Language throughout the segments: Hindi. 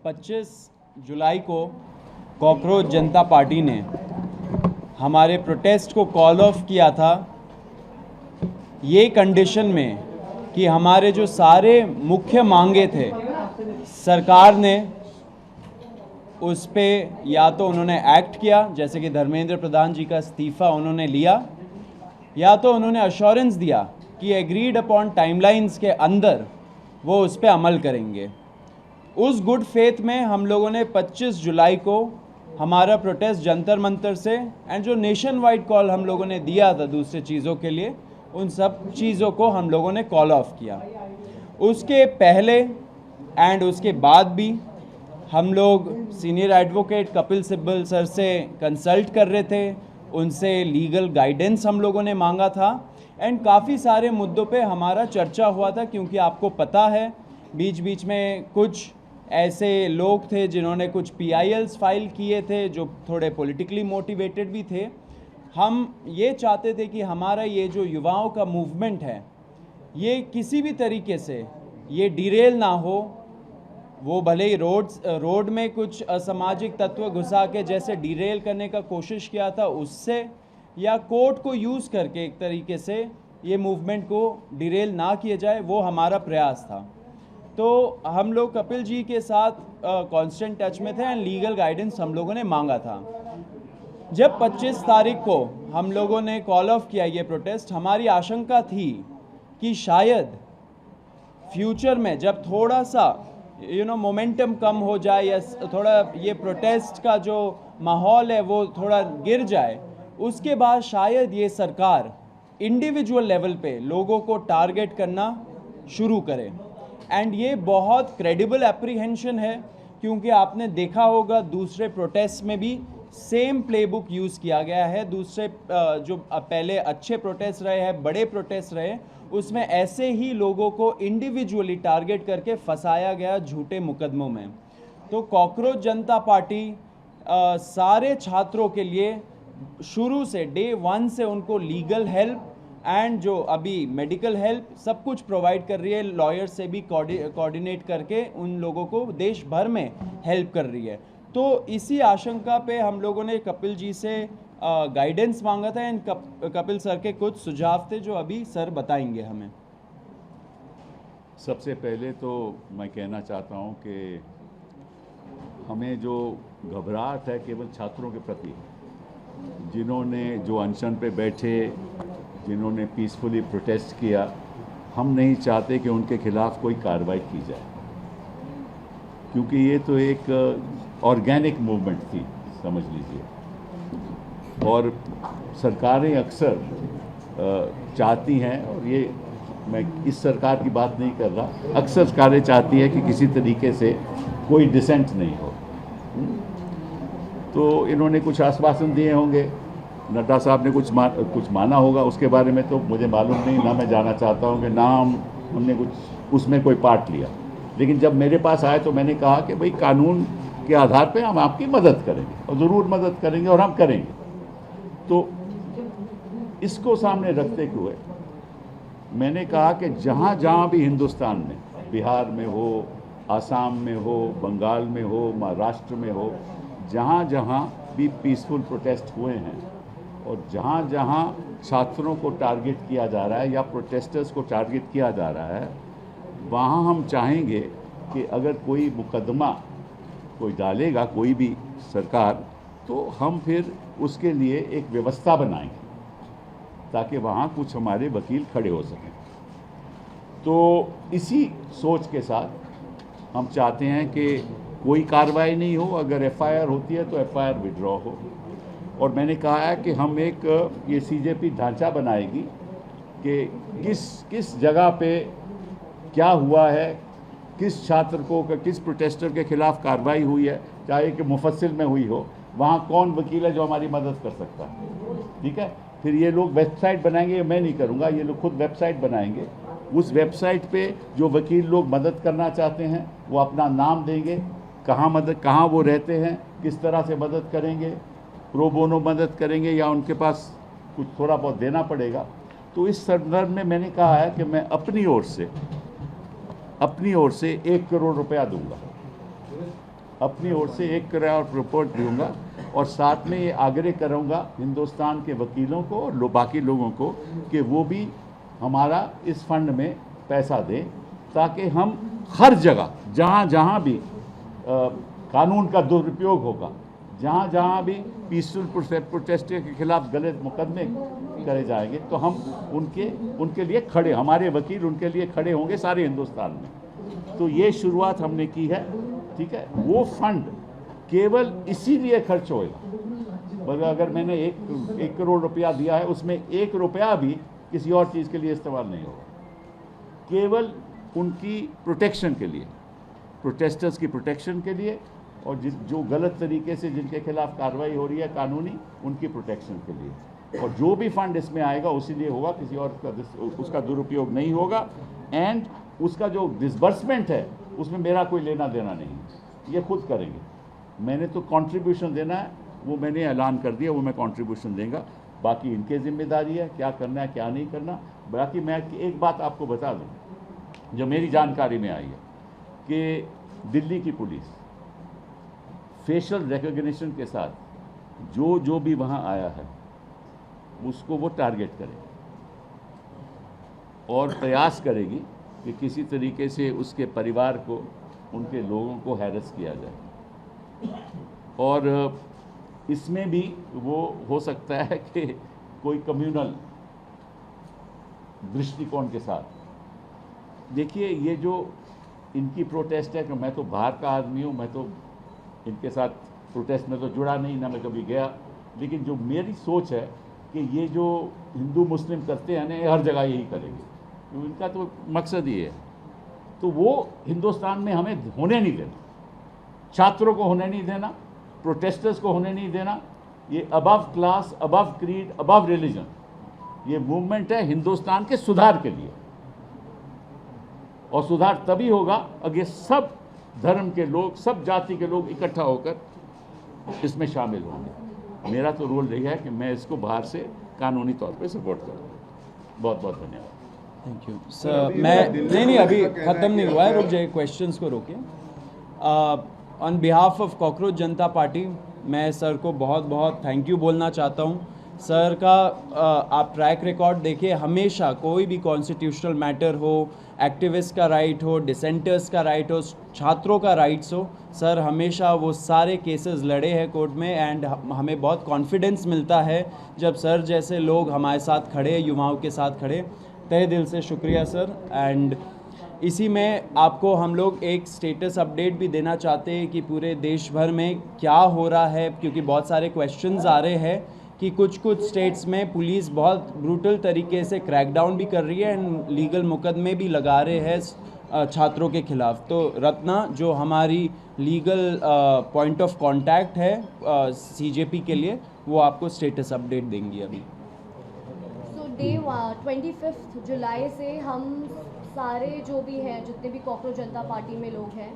25 जुलाई को कॉकरोच जनता पार्टी ने हमारे प्रोटेस्ट को कॉल ऑफ किया था ये कंडीशन में कि हमारे जो सारे मुख्य मांगे थे सरकार ने उस पे या तो उन्होंने एक्ट किया, जैसे कि धर्मेंद्र प्रधान जी का इस्तीफ़ा उन्होंने लिया, या तो उन्होंने अश्योरेंस दिया कि एग्रीड अपॉन टाइमलाइंस के अंदर वो उस पर अमल करेंगे। उस गुड फेथ में हम लोगों ने 25 जुलाई को हमारा प्रोटेस्ट जंतर मंतर से एंड जो नेशन वाइड कॉल हम लोगों ने दिया था दूसरे चीज़ों के लिए, उन सब चीज़ों को हम लोगों ने कॉल ऑफ किया। उसके पहले एंड उसके बाद भी हम लोग senior advocate Kapil Sibal sir से कंसल्ट कर रहे थे, उनसे लीगल गाइडेंस हम लोगों ने मांगा था एंड काफ़ी सारे मुद्दों पे हमारा चर्चा हुआ था, क्योंकि आपको पता है बीच बीच में कुछ ऐसे लोग थे जिन्होंने कुछ PILs फाइल किए थे जो थोड़े पॉलिटिकली मोटिवेटेड भी थे। हम ये चाहते थे कि हमारा ये जो युवाओं का मूवमेंट है ये किसी भी तरीके से ये डिरेल ना हो। वो भले ही रोड में कुछ असामाजिक तत्व घुसा के जैसे डिरेल करने का कोशिश किया था उससे, या कोर्ट को यूज़ करके एक तरीके से ये मूवमेंट को डिरेल ना किया जाए, वो हमारा प्रयास था। तो हम लोग कपिल जी के साथ कांस्टेंट टच में थे एंड लीगल गाइडेंस हम लोगों ने मांगा था। जब 25 तारीख को हम लोगों ने कॉल ऑफ किया ये प्रोटेस्ट, हमारी आशंका थी कि शायद फ्यूचर में जब थोड़ा सा मोमेंटम कम हो जाए या थोड़ा ये प्रोटेस्ट का जो माहौल है वो थोड़ा गिर जाए, उसके बाद शायद ये सरकार इंडिविजुअल लेवल पे लोगों को टारगेट करना शुरू करे। एंड ये बहुत क्रेडिबल एप्रीहेंशन है, क्योंकि आपने देखा होगा दूसरे प्रोटेस्ट में भी सेम प्लेबुक यूज़ किया गया है। दूसरे जो पहले अच्छे प्रोटेस्ट रहे हैं, बड़े प्रोटेस्ट रहे, उसमें ऐसे ही लोगों को इंडिविजुअली टारगेट करके फंसाया गया झूठे मुकदमों में। तो कॉकरोच जनता पार्टी सारे छात्रों के लिए शुरू से डे 1 से उनको लीगल हेल्प एंड जो अभी मेडिकल हेल्प सब कुछ प्रोवाइड कर रही है। लॉयर से भी कोऑर्डिनेट करके उन लोगों को देश भर में हेल्प कर रही है। तो इसी आशंका पे हम लोगों ने कपिल जी से गाइडेंस मांगा था एंड कपिल सर के कुछ सुझाव थे जो अभी सर बताएंगे हमें। सबसे पहले तो मैं कहना चाहता हूं कि हमें जो घबराहट है केवल छात्रों के प्रति, जिन्होंने जो अनशन पे बैठे, जिन्होंने पीसफुली प्रोटेस्ट किया, हम नहीं चाहते कि उनके खिलाफ कोई कार्रवाई की जाए, क्योंकि ये तो एक ऑर्गेनिक मूवमेंट थी समझ लीजिए। और सरकारें अक्सर चाहती हैं, और ये मैं इस सरकार की बात नहीं कर रहा, अक्सर सरकारें चाहती हैं कि किसी तरीके से कोई डिसेंट नहीं हो। तो इन्होंने कुछ आश्वासन दिए होंगे, नड्डा साहब ने कुछ माना होगा, उसके बारे में तो मुझे मालूम नहीं, ना मैं जाना चाहता हूँ कि ना हमने कुछ उसमें कोई पार्ट लिया। लेकिन जब मेरे पास आए तो मैंने कहा कि भाई कानून के आधार पे हम आपकी मदद करेंगे, और ज़रूर मदद करेंगे और हम करेंगे। तो इसको सामने रखते हुए मैंने कहा कि जहाँ जहाँ भी हिंदुस्तान में, बिहार में हो, आसाम में हो, बंगाल में हो, महाराष्ट्र में हो, जहाँ जहाँ भी पीसफुल प्रोटेस्ट हुए हैं और जहाँ जहाँ छात्रों को टारगेट किया जा रहा है या प्रोटेस्टर्स को टारगेट किया जा रहा है, वहाँ हम चाहेंगे कि अगर कोई मुकदमा कोई डालेगा कोई भी सरकार, तो हम फिर उसके लिए एक व्यवस्था बनाएंगे ताकि वहाँ कुछ हमारे वकील खड़े हो सकें। तो इसी सोच के साथ हम चाहते हैं कि कोई कार्रवाई नहीं हो, अगर FIR होती है तो FIR विड्रॉ हो। और मैंने कहा है कि हम एक ये CJP ढांचा बनाएगी कि किस जगह पे क्या हुआ है, किस छात्र को, किस प्रोटेस्टर के खिलाफ कार्रवाई हुई है, चाहे कि मुफस्सिल में हुई हो, वहाँ कौन वकील है जो हमारी मदद कर सकता है। ठीक है, फिर ये लोग वेबसाइट बनाएंगे, मैं नहीं करूँगा, ये लोग खुद वेबसाइट बनाएंगे। उस वेबसाइट पे जो वकील लोग मदद करना चाहते हैं वो अपना नाम देंगे, कहाँ वो रहते हैं, किस तरह से मदद करेंगे, प्रो बोनो मदद करेंगे या उनके पास कुछ थोड़ा बहुत देना पड़ेगा। तो इस संदर्भ में मैंने कहा है कि मैं अपनी ओर से 1 करोड़ रुपया दूंगा अपनी ओर से 1 करोड़ रिपोर्ट दूंगा और साथ में ये आग्रह करूंगा हिंदुस्तान के वकीलों को और बाकी लोगों को कि वो भी हमारा इस फंड में पैसा दें, ताकि हम हर जगह जहाँ जहाँ भी कानून का दुरुपयोग होगा, जहाँ जहाँ भी पीसफुल प्रोटेस्टर के खिलाफ गलत मुकदमे करे जाएंगे, तो हम उनके लिए खड़े, हमारे वकील उनके लिए खड़े होंगे सारे हिंदुस्तान में। तो ये शुरुआत हमने की है, ठीक है। वो फंड केवल इसीलिए खर्च होएगा, मगर अगर मैंने 1 करोड़ रुपया दिया है, उसमें 1 रुपया भी किसी और चीज़ के लिए इस्तेमाल नहीं होगा, केवल उनकी प्रोटेक्शन के लिए, प्रोटेस्टर्स की प्रोटेक्शन के लिए, और जो गलत तरीके से जिनके खिलाफ कार्रवाई हो रही है कानूनी, उनकी प्रोटेक्शन के लिए। और जो भी फंड इसमें आएगा उसी लिए होगा, किसी और उसका दुरुपयोग नहीं होगा। एंड उसका जो डिसबर्समेंट है उसमें मेरा कोई लेना देना नहीं है, ये खुद करेंगे। मैंने तो कंट्रीब्यूशन देना है, वो मैंने ऐलान कर दिया, वो मैं कंट्रीब्यूशन देंगे, बाकी इनके जिम्मेदारी है क्या करना है क्या नहीं करना। बाकी मैं एक बात आपको बता दूं जो मेरी जानकारी में आई है कि दिल्ली की पुलिस फेशियल रिकॉग्निशन के साथ जो भी वहाँ आया है उसको वो टारगेट करेगी और प्रयास करेगी कि किसी तरीके से उसके परिवार को, उनके लोगों को हैरेस किया जाए। और इसमें भी वो हो सकता है कि कोई कम्युनल दृष्टिकोण के साथ। देखिए, ये जो इनकी प्रोटेस्ट है कि मैं तो बाहर का आदमी हूँ, मैं तो इनके साथ प्रोटेस्ट में तो जुड़ा नहीं, ना मैं कभी गया, लेकिन जो मेरी सोच है कि ये जो हिंदू मुस्लिम करते हैं ना, ये हर जगह यही करेंगे, तो इनका तो मकसद ये है। तो वो हिंदुस्तान में हमें होने नहीं देना, छात्रों को होने नहीं देना, प्रोटेस्टर्स को होने नहीं देना। ये above class, above creed, above religion, ये मूवमेंट है हिंदुस्तान के सुधार के लिए, और सुधार तभी होगा अगर सब धर्म के लोग, सब जाति के लोग इकट्ठा होकर इसमें शामिल होंगे। मेरा तो रोल रही है कि मैं इसको बाहर से कानूनी तौर पे सपोर्ट करूँ। बहुत बहुत धन्यवाद। Thank you sir. मैं नहीं अभी ख़त्म नहीं हुआ है, रुक जाइए, क्वेश्चंस को रोकिए। On behalf of cockroach Janata party मैं सर को बहुत बहुत थैंक यू बोलना चाहता हूँ। सर का आप ट्रैक रिकॉर्ड देखिए, हमेशा कोई भी कॉन्स्टिट्यूशनल मैटर हो, एक्टिविस्ट का राइट हो, डिसेंटर्स का राइट हो, छात्रों का राइट्स हो, सर हमेशा वो सारे केसेस लड़े हैं कोर्ट में। एंड हमें बहुत कॉन्फिडेंस मिलता है जब सर जैसे लोग हमारे साथ खड़े, युवाओं के साथ खड़े। तहे दिल से शुक्रिया सर। एंड इसी में आपको हम लोग एक स्टेटस अपडेट भी देना चाहते हैं कि पूरे देश भर में क्या हो रहा है, क्योंकि बहुत सारे क्वेश्चंस आ रहे हैं कि कुछ स्टेट्स में पुलिस बहुत ब्रूटल तरीके से क्रैकडाउन भी कर रही है एंड लीगल मुकदमे भी लगा रहे हैं छात्रों के खिलाफ। तो रत्ना जो हमारी लीगल पॉइंट ऑफ कांटेक्ट है सीजेपी के लिए, वो आपको स्टेटस अपडेट देंगी अभी। सो डे 25 जुलाई से हम सारे जो भी हैं, जितने भी कॉकरोच जनता पार्टी में लोग हैं,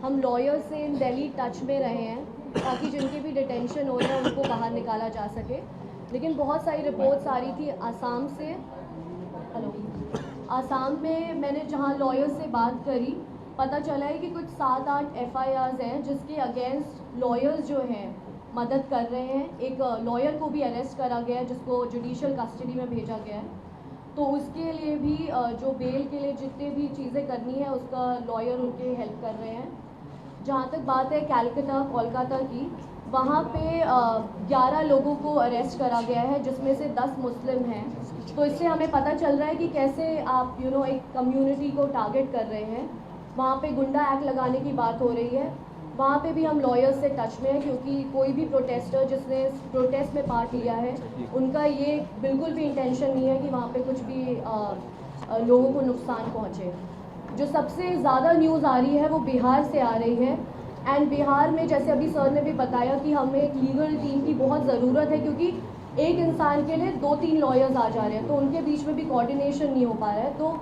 हम लॉयर से इन दिल्ली टच में रहे हैं ताकि जिनके भी डिटेंशन हो रहे हैं उनको बाहर निकाला जा सके। लेकिन बहुत सारी रिपोर्ट्स आ रही थी आसाम से। हेलो, आसाम में मैंने जहाँ लॉयर से बात करी, पता चला है कि कुछ 7-8 FIRs हैं जिसके अगेंस्ट लॉयर्स जो हैं मदद कर रहे हैं। एक लॉयर को भी अरेस्ट करा गया है जिसको जुडिशियल कस्टडी में भेजा गया है। तो उसके लिए भी जो बेल के लिए जितने भी चीज़ें करनी है उसका लॉयर उनके हेल्प कर रहे हैं। जहाँ तक बात है कलकत्ता कोलकाता की, वहाँ पे 11 लोगों को अरेस्ट करा गया है जिसमें से 10 मुस्लिम हैं। तो इससे हमें पता चल रहा है कि कैसे आप एक कम्युनिटी को टारगेट कर रहे हैं। वहाँ पे गुंडा एक्ट लगाने की बात हो रही है। वहाँ पे भी हम लॉयर्स से टच में हैं, क्योंकि कोई भी प्रोटेस्टर जिसने प्रोटेस्ट में पार्ट लिया है उनका ये बिल्कुल भी इंटेंशन नहीं है कि वहाँ पे कुछ भी लोगों को नुकसान पहुँचे। जो सबसे ज़्यादा न्यूज़ आ रही है वो बिहार से आ रही है। एंड बिहार में जैसे अभी सर ने भी बताया कि हमें एक लीगल टीम की बहुत ज़रूरत है, क्योंकि एक इंसान के लिए 2-3 लॉयर्स आ जा रहे हैं, तो उनके बीच में भी कोऑर्डिनेशन नहीं हो पा रहा है। तो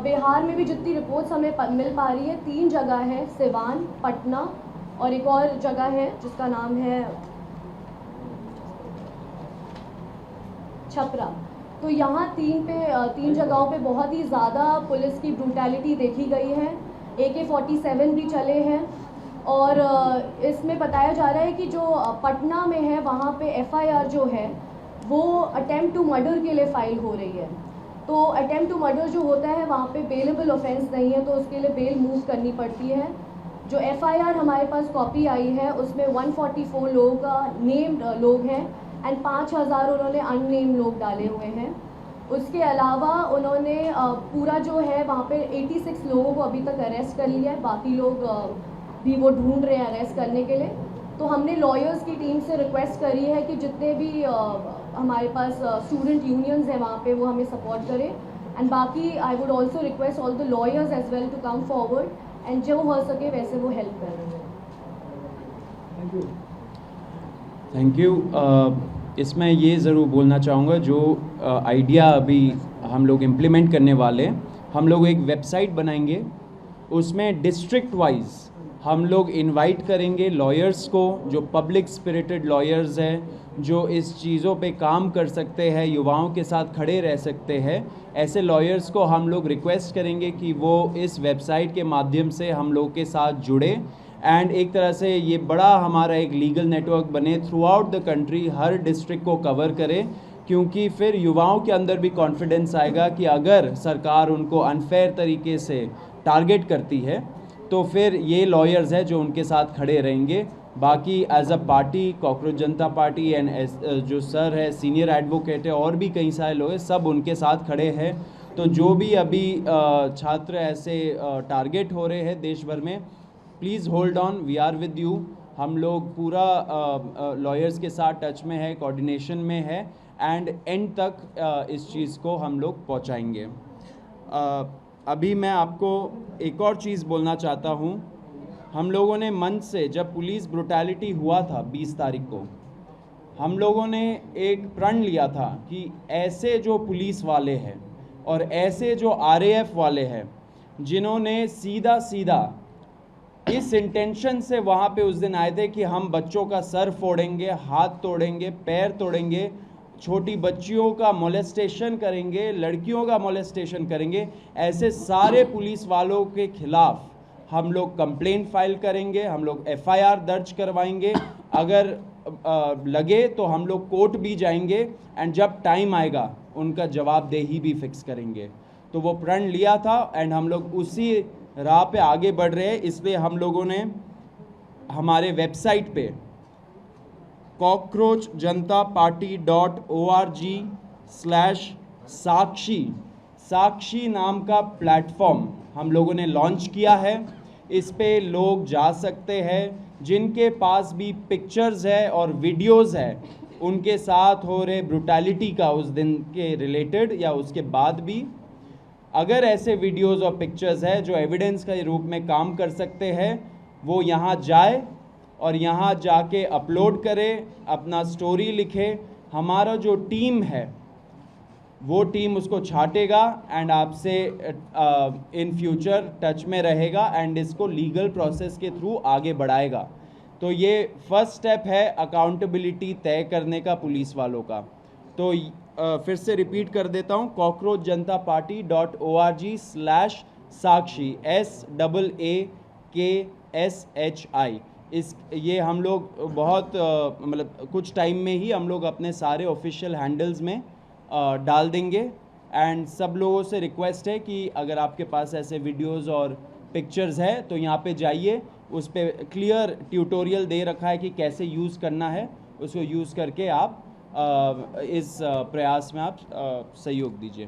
बिहार में भी जितनी रिपोर्ट्स हमें मिल पा रही है, 3 जगह है, सिवान, पटना और एक और जगह है जिसका नाम है छपरा। तो यहाँ 3 जगहों पे बहुत ही ज़्यादा पुलिस की ब्रूटैलिटी देखी गई है। AK-47 भी चले हैं और इसमें बताया जा रहा है कि जो पटना में है वहाँ पे FIR जो है वो अटेम्प्ट टू मर्डर के लिए फ़ाइल हो रही है। तो अटेम्प्ट टू मर्डर जो होता है वहाँ पे बेलेबल ऑफेंस नहीं है, तो उसके लिए बेल मूव करनी पड़ती है। जो FIR हमारे पास कॉपी आई है उसमें 144 लोग नेम्ड लोग हैं एंड 5000 उन्होंने अननेम्ड लोग डाले हुए हैं। उसके अलावा उन्होंने पूरा जो है वहाँ पे 86 लोगों को अभी तक अरेस्ट कर लिया है, बाकी लोग भी वो ढूंढ रहे हैं अरेस्ट करने के लिए। तो हमने लॉयर्स की टीम से रिक्वेस्ट करी है कि जितने भी हमारे पास स्टूडेंट यूनियंस हैं वहाँ पे वो हमें सपोर्ट करें एंड बाकी I would also request all the lawyers as well to come forward and जो हो सके वैसे वो हेल्प करें। Thank you. इसमें ये ज़रूर बोलना चाहूँगा, जो आइडिया अभी हम लोग इम्प्लीमेंट करने वाले, हम लोग एक वेबसाइट बनाएंगे, उसमें डिस्ट्रिक्ट वाइज हम लोग इनवाइट करेंगे लॉयर्स को, जो पब्लिक स्पिरिटेड लॉयर्स हैं, जो इस चीज़ों पे काम कर सकते हैं, युवाओं के साथ खड़े रह सकते हैं। ऐसे लॉयर्स को हम लोग रिक्वेस्ट करेंगे कि वो इस वेबसाइट के माध्यम से हम लोग के साथ जुड़े एंड एक तरह से ये बड़ा हमारा एक लीगल नेटवर्क बने through out the country, her district को कवर करे, क्योंकि फिर युवाओं के अंदर भी कॉन्फिडेंस आएगा कि अगर सरकार उनको अनफेयर तरीके से टारगेट करती है तो फिर ये लॉयर्स हैं जो उनके साथ खड़े रहेंगे। बाकी as a party cockroach Janata party and जो सर है सीनियर एडवोकेट है और भी कई सारे लोग हैं, सब उनके साथ खड़े हैं। तो जो भी अभी छात्र ऐसे टारगेट हो रहे हैं देश भर में, please hold on, we are with you. हम लोग पूरा लॉयर्स के साथ टच में है, कोऑर्डिनेशन में है एंड एंड तक इस चीज़ को हम लोग पहुंचाएंगे। अभी मैं आपको एक और चीज़ बोलना चाहता हूं। हम लोगों ने मंच से, जब पुलिस ब्रुटैलिटी हुआ था 20 तारीख को, हम लोगों ने एक प्रण लिया था कि ऐसे जो पुलिस वाले हैं और ऐसे जो RAF वाले हैं जिन्होंने सीधा सीधा इस इंटेंशन से वहाँ पे उस दिन आए थे कि हम बच्चों का सर फोड़ेंगे, हाथ तोड़ेंगे, पैर तोड़ेंगे, छोटी बच्चियों का मोलेस्टेशन करेंगे, लड़कियों का मोलेस्टेशन करेंगे, ऐसे सारे पुलिस वालों के खिलाफ हम लोग कंप्लेंट फाइल करेंगे, हम लोग FIR दर्ज करवाएंगे, अगर लगे तो हम लोग कोर्ट भी जाएंगे एंड जब टाइम आएगा उनका जवाबदेही भी फिक्स करेंगे। तो वो प्रण लिया था एंड हम लोग उसी राह पे आगे बढ़ रहे हैं। इसलिए हम लोगों ने हमारे वेबसाइट पे cockroachjntaparty.org/साक्षी नाम का प्लेटफॉर्म हम लोगों ने लॉन्च किया है। इस पे लोग जा सकते हैं जिनके पास भी पिक्चर्स है और वीडियोस है उनके साथ हो रहे ब्रुटैलिटी का उस दिन के रिलेटेड या उसके बाद भी। अगर ऐसे वीडियोस और पिक्चर्स है जो एविडेंस के रूप में काम कर सकते हैं, वो यहाँ जाए और यहाँ जाके अपलोड करे, अपना स्टोरी लिखे। हमारा जो टीम है वो टीम उसको छाटेगा एंड आपसे इन फ्यूचर टच में रहेगा एंड इसको लीगल प्रोसेस के थ्रू आगे बढ़ाएगा। तो ये फर्स्ट स्टेप है अकाउंटेबिलिटी तय करने का पुलिस वालों का। तो फिर से रिपीट कर देता हूँ, cockroachjntaparty.org/साक्षी SAAKSHI। ये हम लोग बहुत मतलब कुछ टाइम में ही हम लोग अपने सारे ऑफिशियल हैंडल्स में डाल देंगे एंड सब लोगों से रिक्वेस्ट है कि अगर आपके पास ऐसे वीडियोस और पिक्चर्स है तो यहाँ पे जाइए, उस पे क्लियर ट्यूटोरियल दे रखा है कि कैसे यूज़ करना है, उसको यूज़ करके आप इस प्रयास में आप सहयोग दीजिए।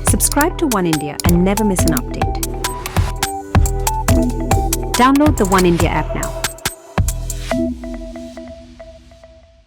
Subscribe to One India and never miss an update. Download the One India app now.